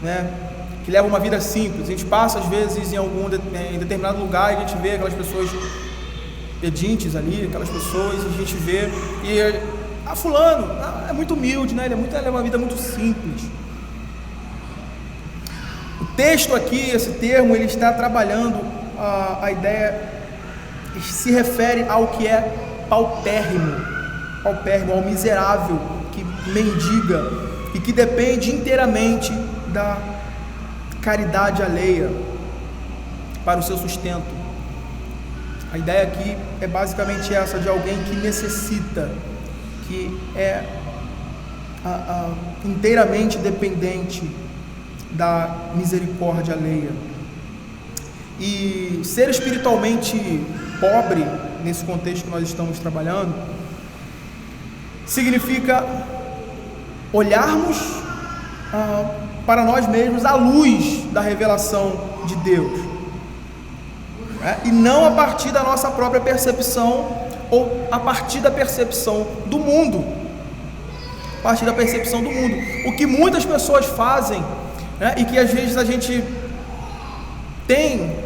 né? Que leva uma vida simples. A gente passa às vezes em determinado lugar e a gente vê aquelas pessoas pedintes ali, aquelas pessoas, a gente vê, e fulano, é muito humilde, né? Ele leva uma vida muito simples. O texto aqui, esse termo, ele está trabalhando a ideia, se refere ao que é paupérrimo, ao miserável, que mendiga e que depende inteiramente da caridade alheia para o seu sustento. A ideia aqui é basicamente essa, de alguém que necessita, que é inteiramente dependente da misericórdia alheia. E ser espiritualmente pobre, nesse contexto que nós estamos trabalhando, significa olharmos para nós mesmos à luz da revelação de Deus, e não a partir da nossa própria percepção ou a partir da percepção do mundo. A partir da percepção do mundo. O que muitas pessoas fazem, e que às vezes a gente tem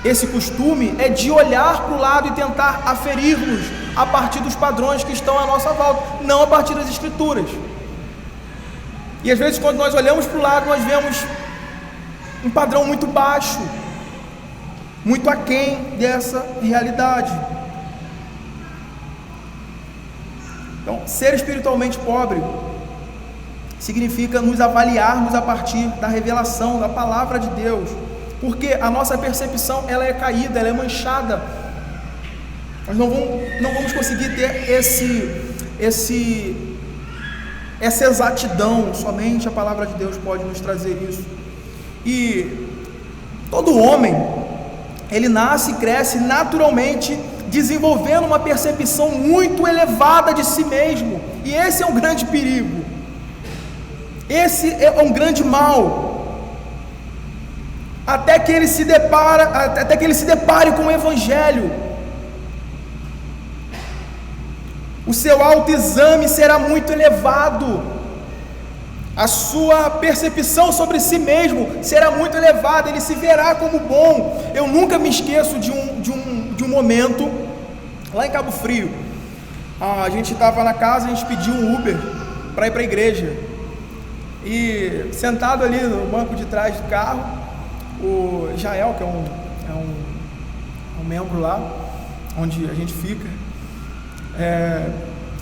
esse costume, é de olhar para o lado e tentar aferir-nos a partir dos padrões que estão à nossa volta, não a partir das Escrituras. E às vezes, quando nós olhamos para o lado, nós vemos um padrão muito baixo, muito aquém dessa realidade. Então, ser espiritualmente pobre significa nos avaliarmos a partir da revelação, da palavra de Deus, porque a nossa percepção, ela é caída, ela é manchada. Nós não vamos conseguir ter essa exatidão, somente a palavra de Deus pode nos trazer isso. E todo homem, ele nasce e cresce naturalmente desenvolvendo uma percepção muito elevada de si mesmo, e esse é um grande perigo, esse é um grande mal, até que ele se depare com o Evangelho. O seu autoexame será muito elevado, a sua percepção sobre si mesmo será muito elevada, ele se verá como bom. Eu nunca me esqueço de um momento, lá em Cabo Frio, a gente estava na casa, a gente pediu um Uber para ir para a igreja, e sentado ali no banco de trás do carro, o Jael, que é um membro lá, onde a gente fica,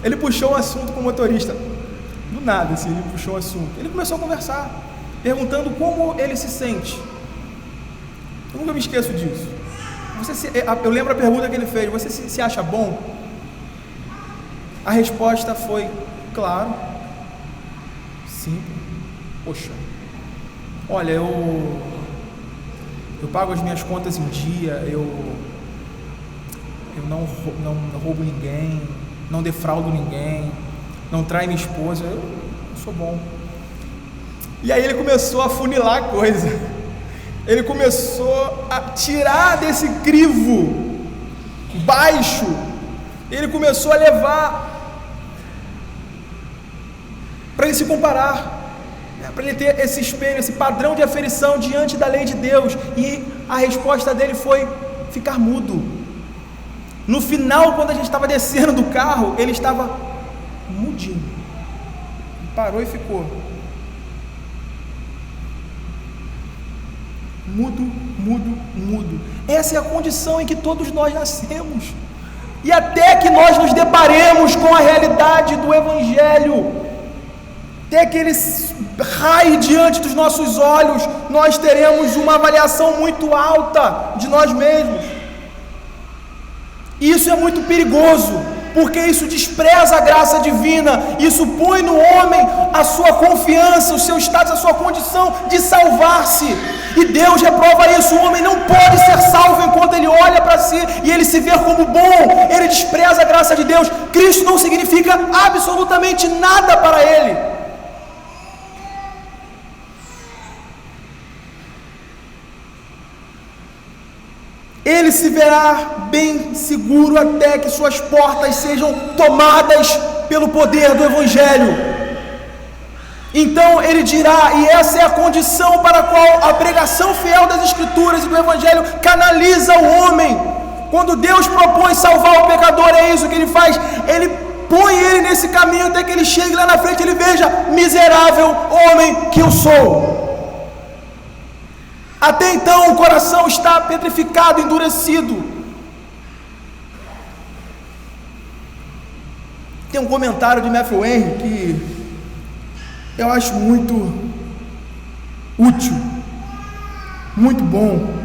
ele puxou um assunto com o motorista, do nada, assim, ele puxou um assunto, ele começou a conversar, perguntando como ele se sente. Eu nunca me esqueço disso. Eu lembro a pergunta que ele fez: você se acha bom? A resposta foi: claro, sim. Poxa, olha, eu pago as minhas contas em dia, eu não roubo ninguém, não defraudo ninguém, não traio minha esposa, eu sou bom. E aí ele começou a funilar a coisa, ele começou a tirar desse crivo baixo, ele começou a levar para ele se comparar, para ele ter esse espelho, esse padrão de aferição diante da lei de Deus, e a resposta dele foi ficar mudo. No final, quando a gente estava descendo do carro, ele estava mudinho, parou e ficou mudo. Essa é a condição em que todos nós nascemos, e até que nós nos deparemos com a realidade do Evangelho, até que ele raie diante dos nossos olhos, nós teremos uma avaliação muito alta de nós mesmos. Isso é muito perigoso, porque isso despreza a graça divina, isso põe no homem a sua confiança, o seu status, a sua condição de salvar-se, e Deus reprova isso. O homem não pode ser salvo enquanto ele olha para si e ele se vê como bom, ele despreza a graça de Deus. Cristo não significa absolutamente nada para ele. Ele se verá bem seguro até que suas portas sejam tomadas pelo poder do Evangelho. Então ele dirá, e essa é a condição para a qual a pregação fiel das Escrituras e do Evangelho canaliza o homem. Quando Deus propõe salvar o pecador, é isso que ele faz. Ele põe ele nesse caminho até que ele chegue lá na frente e ele veja: miserável homem que eu sou. Até então o coração está petrificado, endurecido. Tem um comentário de Matthew Henry que eu acho muito útil, muito bom.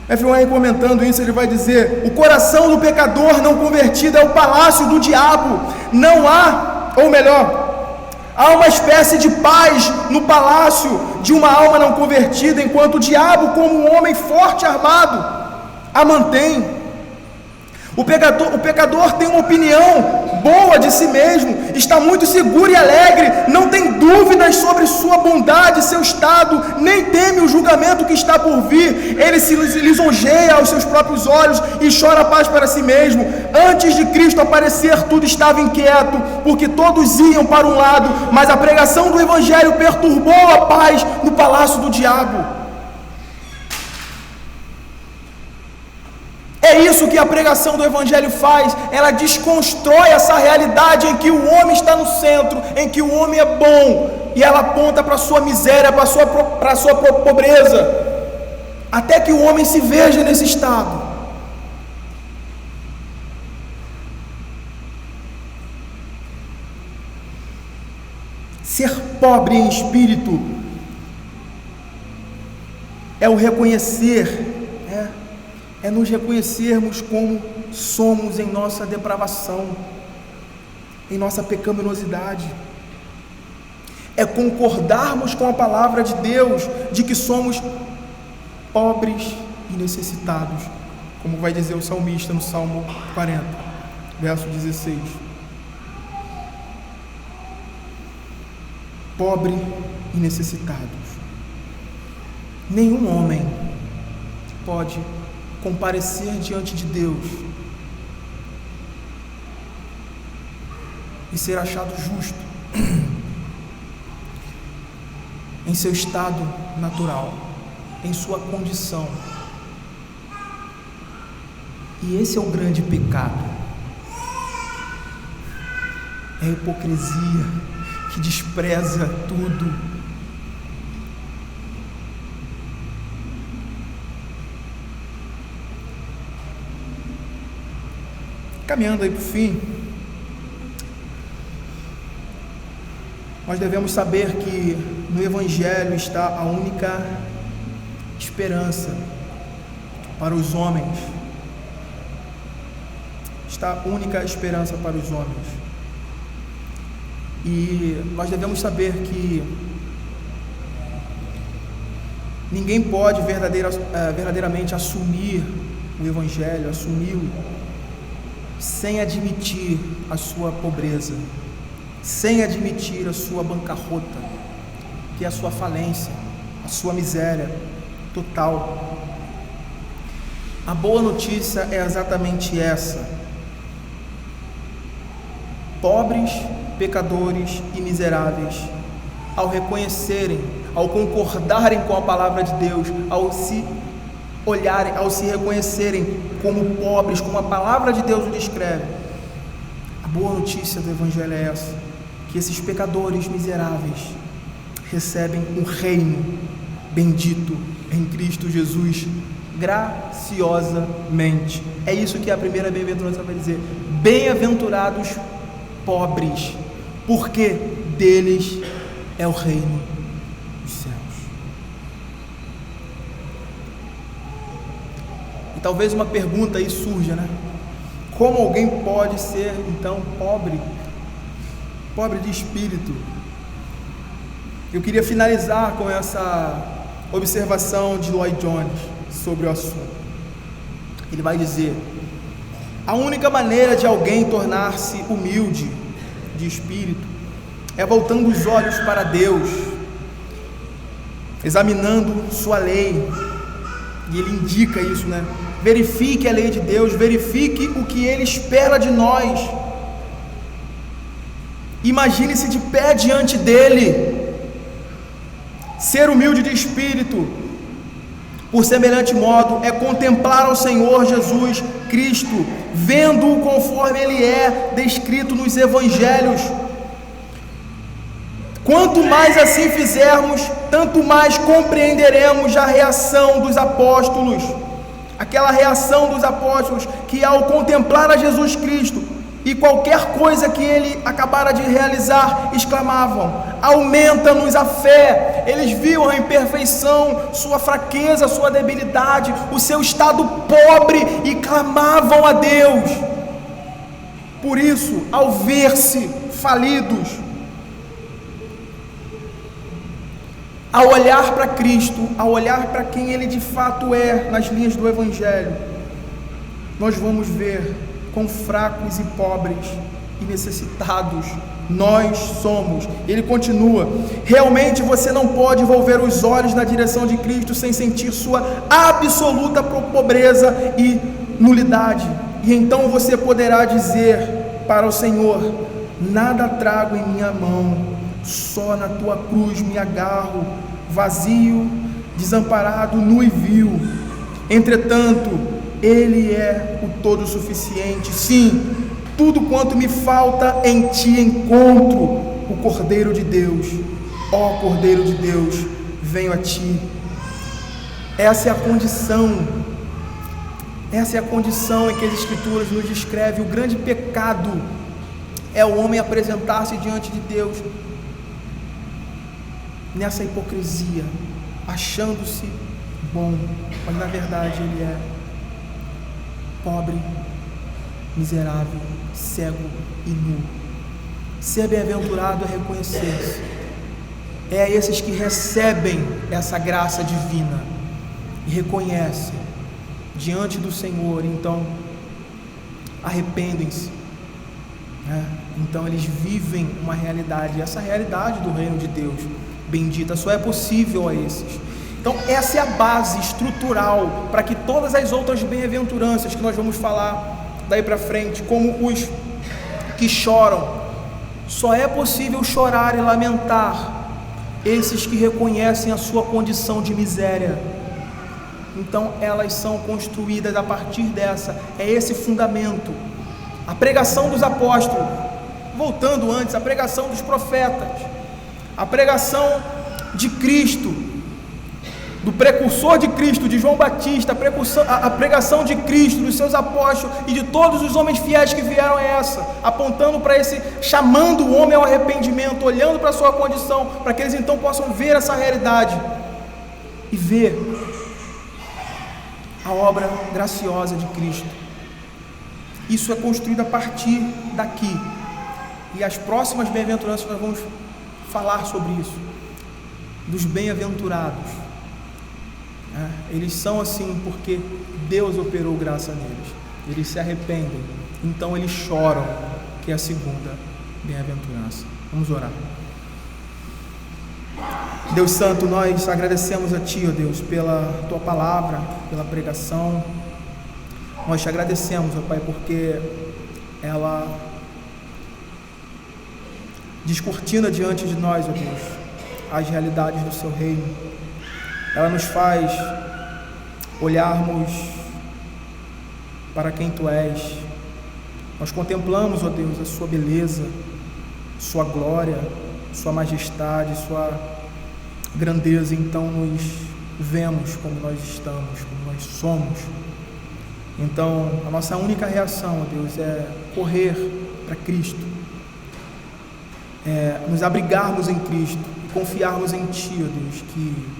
Matthew Henry, comentando isso, ele vai dizer: o coração do pecador não convertido é o palácio do diabo. Não há, ou melhor, há uma espécie de paz no palácio de uma alma não convertida, enquanto o diabo, como um homem forte e armado, a mantém. O pecador tem uma opinião boa de si mesmo, está muito seguro e alegre, não tem dúvidas sobre sua bondade, seu estado, nem teme o julgamento que está por vir. Ele se lisonjeia aos seus próprios olhos e chora a paz para si mesmo. Antes de Cristo aparecer, tudo estava inquieto, porque todos iam para um lado, mas a pregação do Evangelho perturbou a paz no palácio do diabo. É isso que a pregação do Evangelho faz. Ela desconstrói essa realidade em que o homem está no centro, em que o homem é bom, e ela aponta para a sua miséria, para a sua pobreza, até que o homem se veja nesse estado. Ser pobre em espírito é o reconhecer, é nos reconhecermos como somos em nossa depravação, em nossa pecaminosidade. É concordarmos com a palavra de Deus de que somos pobres e necessitados, como vai dizer o salmista no Salmo 40, verso 16. Pobre e necessitados. Nenhum homem pode comparecer diante de Deus e ser achado justo em seu estado natural, em sua condição. E esse é o grande pecado, é a hipocrisia que despreza tudo. Caminhando aí para o fim, nós devemos saber que no Evangelho está a única esperança para os homens. Está a única esperança para os homens. E nós devemos saber que ninguém pode verdadeiramente assumir o Evangelho, assumi-lo, sem admitir a sua pobreza, sem admitir a sua bancarrota, que é a sua falência, a sua miséria total. A boa notícia é exatamente essa: pobres, pecadores e miseráveis, ao reconhecerem, ao concordarem com a palavra de Deus, ao se olharem, ao se reconhecerem como pobres, como a palavra de Deus o descreve, a boa notícia do Evangelho é essa: que esses pecadores miseráveis recebem um reino bendito em Cristo Jesus, graciosamente. É isso que a primeira bem-aventurança vai dizer: bem-aventurados pobres, porque deles é o reino dos céus. E talvez uma pergunta aí surja, né? Como alguém pode ser então pobre de espírito? Eu queria finalizar com essa observação de Lloyd Jones sobre o assunto. Ele vai dizer: a única maneira de alguém tornar-se humilde de espírito é voltando os olhos para Deus, examinando sua lei. E ele indica isso, né? Verifique a lei de Deus, verifique o que Ele espera de nós. Imagine-se de pé diante dEle. Ser humilde de espírito Por semelhante modo, é contemplar ao Senhor Jesus Cristo, vendo-o conforme Ele é descrito nos Evangelhos. Quanto mais assim fizermos, tanto mais compreenderemos a reação dos apóstolos. Aquela reação dos apóstolos que, ao contemplar a Jesus Cristo e qualquer coisa que ele acabara de realizar, exclamavam: aumenta-nos a fé. Eles viam a imperfeição, sua fraqueza, sua debilidade, o seu estado pobre e clamavam a Deus. Por isso, ao ver-se falidos, ao olhar para Cristo, ao olhar para quem Ele de fato é nas linhas do Evangelho, nós vamos ver quão fracos e pobres e necessitados nós somos. Ele continua: realmente você não pode volver os olhos na direção de Cristo sem sentir sua absoluta pobreza e nulidade, e então você poderá dizer para o Senhor: nada trago em minha mão, só na tua cruz me agarro, vazio, desamparado, nu e vil. Entretanto, Ele é o todo suficiente. Sim, tudo quanto me falta em ti encontro. O Cordeiro de Deus, ó Cordeiro de Deus, venho a ti. Essa é a condição em que as Escrituras nos descrevem. O grande pecado é o homem apresentar-se diante de Deus nessa hipocrisia, achando-se bom, mas na verdade ele é pobre, miserável, cego e nu. Ser bem-aventurado é reconhecer-se. É a esses que recebem essa graça divina e reconhecem diante do Senhor, então arrependem-se, né? Então eles vivem uma realidade, essa realidade do reino de Deus bendita só é possível a esses. Então essa é a base estrutural para que todas as outras bem-aventuranças que nós vamos falar daí para frente, como os que choram, só é possível chorar e lamentar esses que reconhecem a sua condição de miséria. Então elas são construídas a partir dessa, é esse fundamento. A pregação dos apóstolos, voltando antes, a pregação dos profetas, a pregação de Cristo, do precursor de Cristo, de João Batista, a pregação de Cristo, dos seus apóstolos e de todos os homens fiéis que vieram é essa, apontando para esse, chamando o homem ao arrependimento, olhando para a sua condição, para que eles então possam ver essa realidade e ver a obra graciosa de Cristo. Isso é construído a partir daqui, e as próximas bem-aventuranças nós vamos falar sobre isso, dos bem-aventurados. Eles são assim porque Deus operou graça neles, eles se arrependem, então eles choram, que é a segunda bem-aventurança. Vamos orar. Deus Santo, nós agradecemos a Ti, ó Deus, pela Tua palavra, pela pregação. Nós te agradecemos, ó Pai, porque ela descortina diante de nós, ó Deus, as realidades do Seu reino. Ela nos faz olharmos para quem Tu és. Nós contemplamos, ó Deus, a Sua beleza, Sua glória, Sua majestade, Sua grandeza. Então nos vemos como nós estamos, como nós somos. Então a nossa única reação, ó Deus, é correr para Cristo, nos abrigarmos em Cristo e confiarmos em Ti, ó Deus, que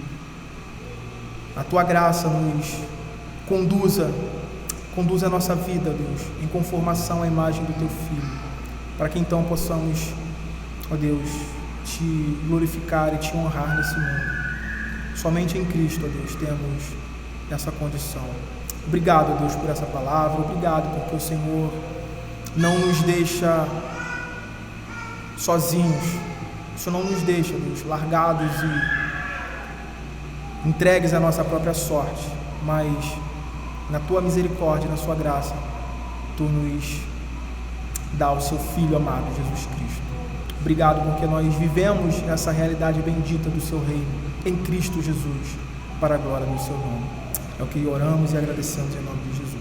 a Tua graça nos conduza a nossa vida, Deus, em conformação à imagem do Teu Filho, para que então possamos, ó Deus, Te glorificar e Te honrar nesse mundo. Somente em Cristo, ó Deus, temos essa condição. Obrigado, ó Deus, por essa palavra. Obrigado porque o Senhor não nos deixa sozinhos. O Senhor não nos deixa, Deus, largados e entregues à nossa própria sorte, mas na Tua misericórdia, na Sua graça, Tu nos dá o Seu Filho amado, Jesus Cristo. Obrigado porque nós vivemos essa realidade bendita do Seu reino, em Cristo Jesus. para a glória do seu nome. É o que oramos e agradecemos em nome de Jesus.